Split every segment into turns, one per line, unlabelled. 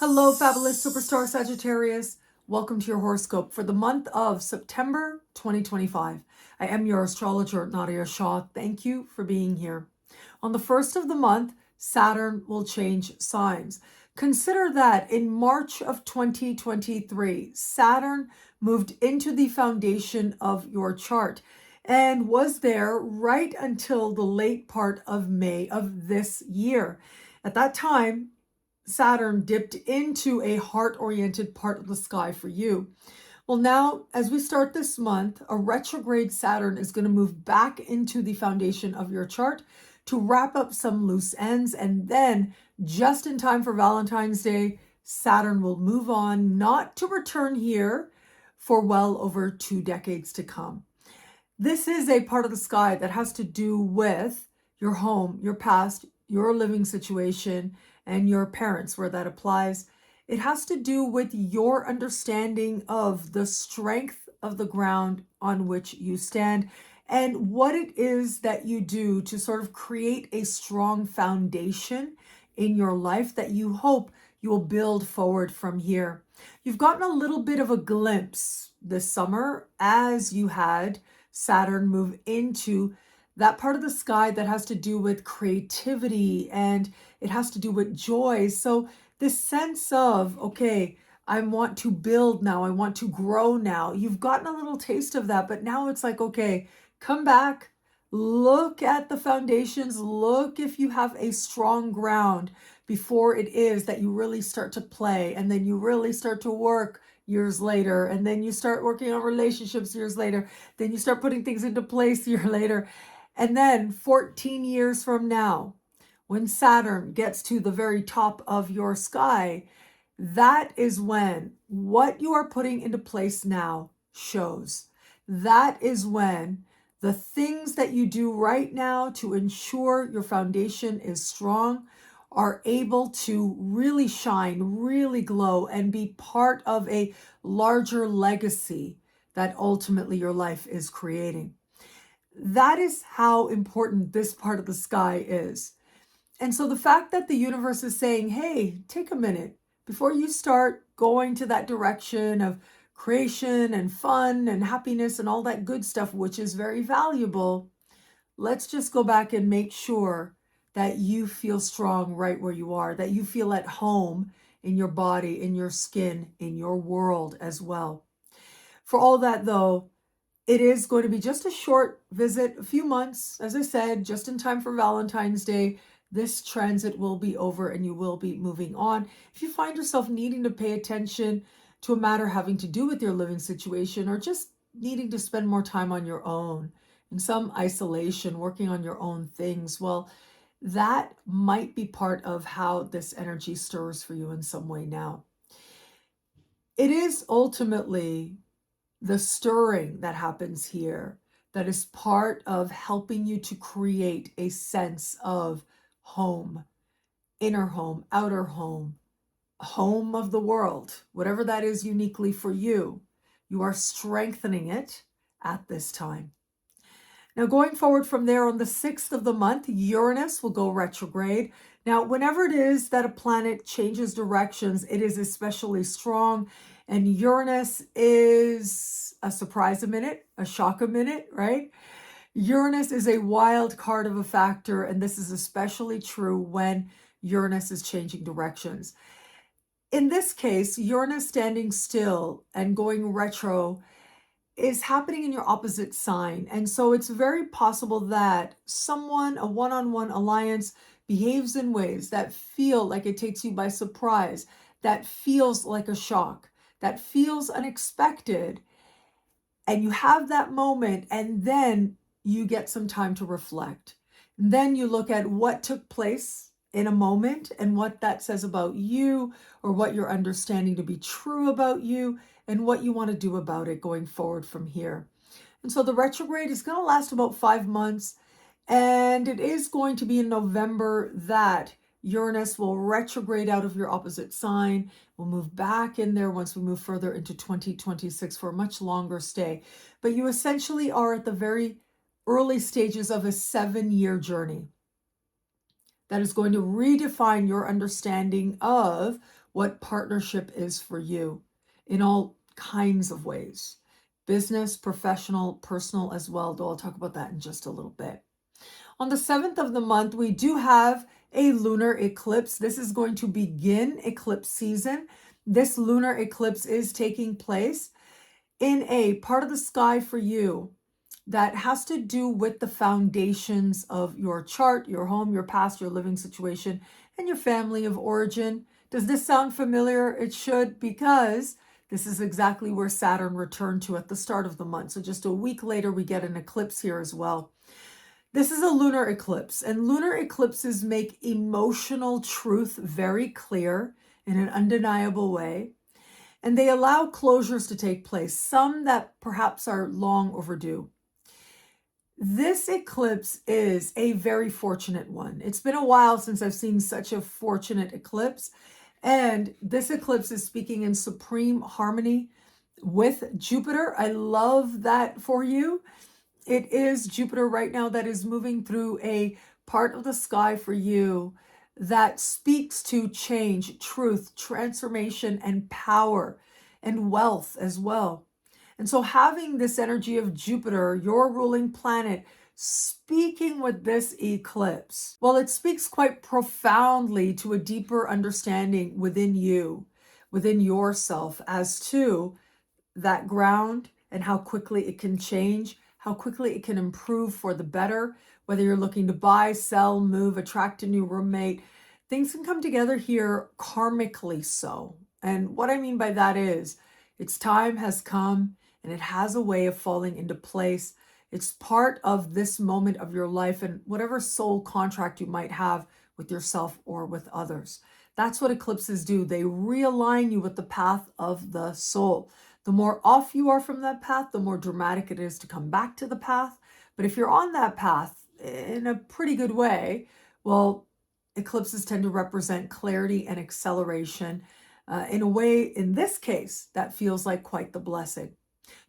Hello, fabulous superstar Sagittarius. Welcome to your horoscope for the month of September 2025. I am your astrologer, Nadiya Shah. Thank you for being here. On the first of the month, Saturn will change signs. Consider that in March of 2023, Saturn moved into the foundation of your chart and was there right until the late part of May of this year. At that time, Saturn dipped into a heart-oriented part of the sky for you. Well, now, as we start this month, a retrograde Saturn is going to move back into the foundation of your chart to wrap up some loose ends. And then, just in time for Valentine's Day, Saturn will move on, not to return here for well over 2 decades to come. This is a part of the sky that has to do with your home, your past, your living situation, and your parents, where that applies. It has to do with your understanding of the strength of the ground on which you stand and what it is that you do to sort of create a strong foundation in your life that you hope you will build forward from here. You've gotten a little bit of a glimpse this summer as you had Saturn move into that part of the sky that has to do with creativity and it has to do with joy. So this sense of, okay, I want to build now, I want to grow now. You've gotten a little taste of that, but now it's like, okay, come back, look at the foundations, look if you have a strong ground before it is that you really start to play, and then you really start to work years later, and then you start working on relationships years later, then you start putting things into place year later. And then 14 years from now, when Saturn gets to the very top of your sky, that is when what you are putting into place now shows. That is when the things that you do right now to ensure your foundation is strong are able to really shine, really glow, and be part of a larger legacy that ultimately your life is creating. That is how important this part of the sky is. And so the fact that the universe is saying, hey, take a minute before you start going to that direction of creation and fun and happiness and all that good stuff, which is very valuable, let's just go back and make sure that you feel strong right where you are, that you feel at home in your body, in your skin, in your world as well. For all that, though, it is going to be just a short visit, a few months, as I said, just in time for Valentine's Day. This transit will be over and you will be moving on. If you find yourself needing to pay attention to a matter having to do with your living situation, or just needing to spend more time on your own, in some isolation, working on your own things, well, that might be part of how this energy stirs for you in some way now. It is ultimately the stirring that happens here that is part of helping you to create a sense of home, inner home, outer home, home of the world, whatever that is uniquely for you. You are strengthening it at this time. Now, going forward from there, on the 6th of the month, Uranus will go retrograde. Now, whenever it is that a planet changes directions, it is especially strong. And Uranus is a surprise a minute, a shock a minute, right? Uranus is a wild card of a factor, and this is especially true when Uranus is changing directions. In this case, Uranus standing still and going retro is happening in your opposite sign. And so it's very possible that someone, a one-on-one alliance, behaves in ways that feel like it takes you by surprise, that feels like a shock, that feels unexpected. And you have that moment, and then you get some time to reflect. And then you look at what took place in a moment and what that says about you, or what you're understanding to be true about you, and what you want to do about it going forward from here. And so the retrograde is going to last about 5 months, and it is going to be in November that Uranus will retrograde out of your opposite sign. We'll move back in there once we move further into 2026 for a much longer stay. But you essentially are at the very early stages of a 7-year journey that is going to redefine your understanding of what partnership is for you in all kinds of ways. Business, professional, personal as well, though I'll talk about that in just a little bit. On the 7th of the month, we do have a lunar eclipse. This is going to begin eclipse season. This lunar eclipse is taking place in a part of the sky for you that has to do with the foundations of your chart, your home, your past, your living situation, and your family of origin. Does this sound familiar? It should, because this is exactly where Saturn returned to at the start of the month. So just a week later, we get an eclipse here as well. This is a lunar eclipse, and lunar eclipses make emotional truth very clear in an undeniable way. And they allow closures to take place, some that perhaps are long overdue. This eclipse is a very fortunate one. It's been a while since I've seen such a fortunate eclipse. And this eclipse is speaking in supreme harmony with Jupiter. I love that for you. It is Jupiter right now that is moving through a part of the sky for you that speaks to change, truth, transformation, and power, and wealth as well. And so having this energy of Jupiter, your ruling planet, speaking with this eclipse, well, it speaks quite profoundly to a deeper understanding within you, within yourself, as to that ground and how quickly it can change, how quickly it can improve for the better, whether you're looking to buy, sell, move, attract a new roommate. Things can come together here karmically so. And what I mean by that is its time has come and it has a way of falling into place. It's part of this moment of your life and whatever soul contract you might have with yourself or with others. That's what eclipses do. They realign you with the path of the soul. The more off you are from that path, the more dramatic it is to come back to the path. But if you're on that path in a pretty good way, well, eclipses tend to represent clarity and acceleration in a way, in this case, that feels like quite the blessing.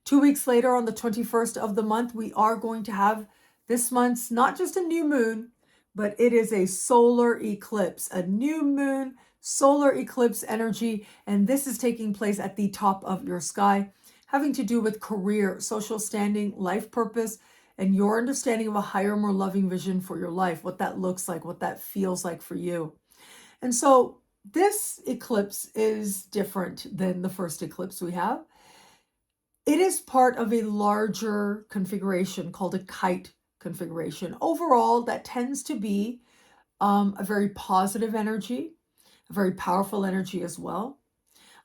2 weeks later, on the 21st of the month, we are going to have this month's not just a new moon, but it is a solar eclipse, a new moon, solar eclipse energy. And this is taking place at the top of your sky, having to do with career, social standing, life purpose, and your understanding of a higher, more loving vision for your life, what that looks like, what that feels like for you. And so this eclipse is different than the first eclipse we have. It is part of a larger configuration called a kite configuration. Overall, that tends to be a very positive energy, a very powerful energy as well.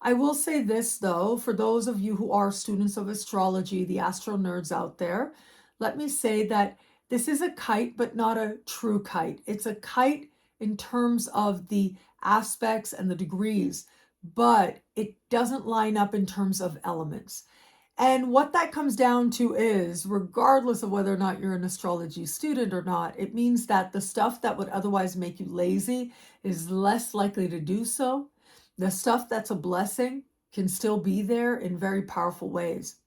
I will say this though, for those of you who are students of astrology, the astro nerds out there, let me say that this is a kite, but not a true kite. It's a kite in terms of the aspects and the degrees, but it doesn't line up in terms of elements. And what that comes down to is, regardless of whether or not you're an astrology student or not, it means that the stuff that would otherwise make you lazy is less likely to do so. The stuff that's a blessing can still be there in very powerful ways.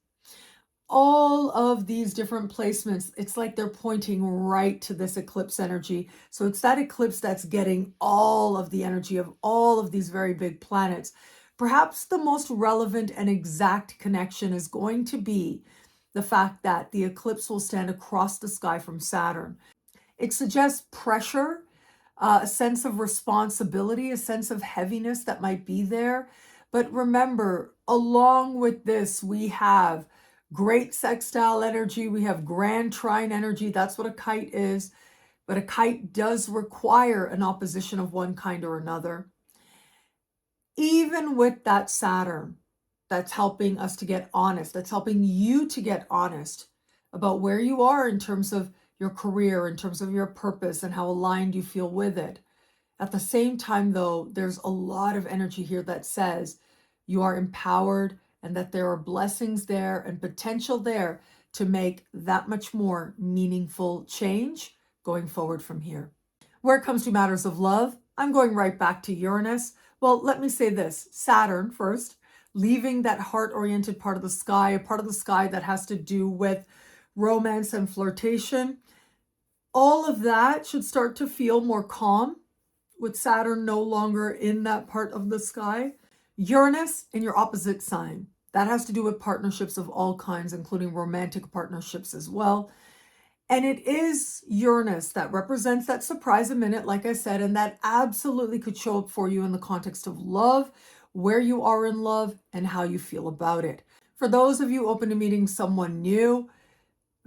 All of these different placements, it's like they're pointing right to this eclipse energy. So it's that eclipse that's getting all of the energy of all of these very big planets. Perhaps the most relevant and exact connection is going to be the fact that the eclipse will stand across the sky from Saturn. It suggests pressure, a sense of responsibility, a sense of heaviness that might be there. But remember, along with this, we have great sextile energy. We have grand trine energy. That's what a kite is. But a kite does require an opposition of one kind or another. Even with that Saturn, that's helping us to get honest, that's helping you to get honest about where you are in terms of your career, in terms of your purpose and how aligned you feel with it. At the same time, though, there's a lot of energy here that says you are empowered and that there are blessings there and potential there to make that much more meaningful change going forward from here. Where it comes to matters of love, I'm going right back to Uranus. Well, let me say this, Saturn first, leaving that heart-oriented part of the sky, a part of the sky that has to do with romance and flirtation. All of that should start to feel more calm with Saturn no longer in that part of the sky. Uranus in your opposite sign. That has to do with partnerships of all kinds, including romantic partnerships as well. And it is Uranus that represents that surprise a minute, like I said, and that absolutely could show up for you in the context of love, where you are in love, and how you feel about it. For those of you open to meeting someone new,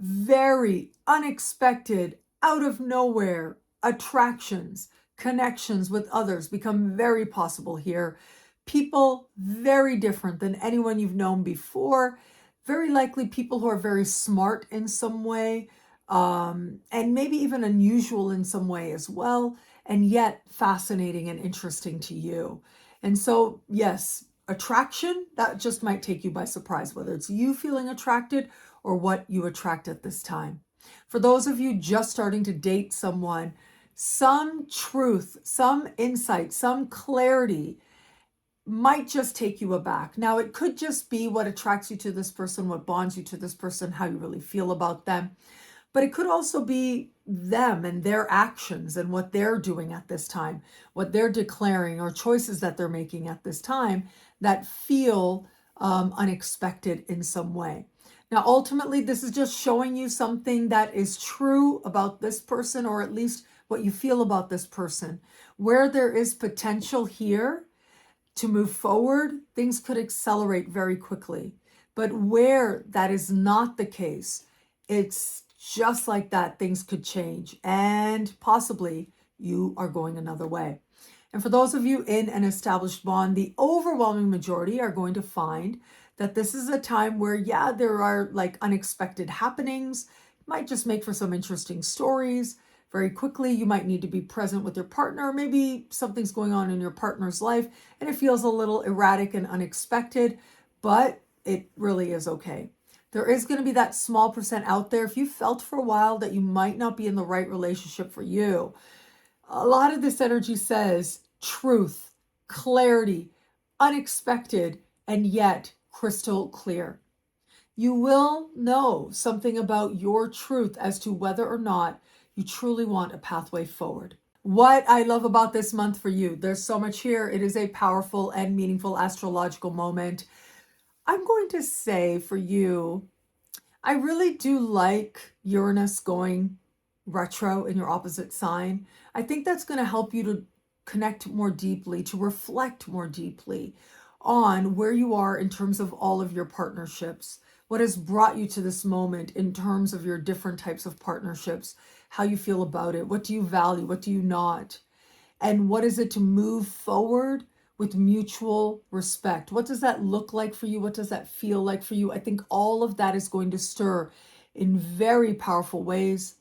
very unexpected, out of nowhere attractions, connections with others become very possible here. People very different than anyone you've known before. Very likely people who are very smart in some way, and maybe even unusual in some way as well, and yet fascinating and interesting to you. And so, yes, attraction, that just might take you by surprise, whether it's you feeling attracted or what you attract at this time. For those of you just starting to date someone, some truth, some insight, some clarity might just take you aback. Now, it could just be what attracts you to this person, what bonds you to this person, how you really feel about them. But it could also be them and their actions and what they're doing at this time, what they're declaring or choices that they're making at this time that feel unexpected in some way. Now, ultimately, this is just showing you something that is true about this person, or at least what you feel about this person. Where there is potential here to move forward, things could accelerate very quickly. But where that is not the case, it's just like that, things could change and possibly you are going another way. And for those of you in an established bond, the overwhelming majority are going to find that this is a time where, yeah, there are like unexpected happenings, might just make for some interesting stories. Very quickly, you might need to be present with your partner. Maybe something's going on in your partner's life and it feels a little erratic and unexpected, but it really is okay. There is going to be that small percent out there. If you felt for a while that you might not be in the right relationship for you, a lot of this energy says truth, clarity, unexpected, and yet crystal clear. You will know something about your truth as to whether or not you truly want a pathway forward. What I love about this month for you, there's so much here. It is a powerful and meaningful astrological moment. I'm going to say for you, I really do like Uranus going retro in your opposite sign. I think that's going to help you to connect more deeply, to reflect more deeply on where you are in terms of all of your partnerships, what has brought you to this moment in terms of your different types of partnerships, how you feel about it, what do you value, what do you not, and what is it to move forward with mutual respect. What does that look like for you? What does that feel like for you? I think all of that is going to stir in very powerful ways,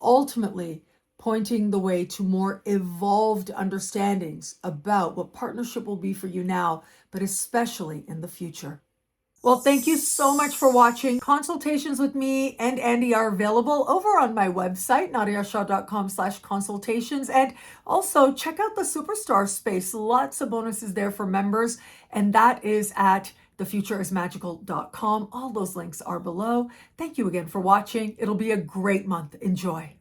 ultimately pointing the way to more evolved understandings about what partnership will be for you now, but especially in the future. Well, thank you so much for watching. Consultations with me and Andy are available over on my website, nadiyashah.com/consultations. And also check out the Superstar space. Lots of bonuses there for members. And that is at thefutureismagical.com. All those links are below. Thank you again for watching. It'll be a great month. Enjoy.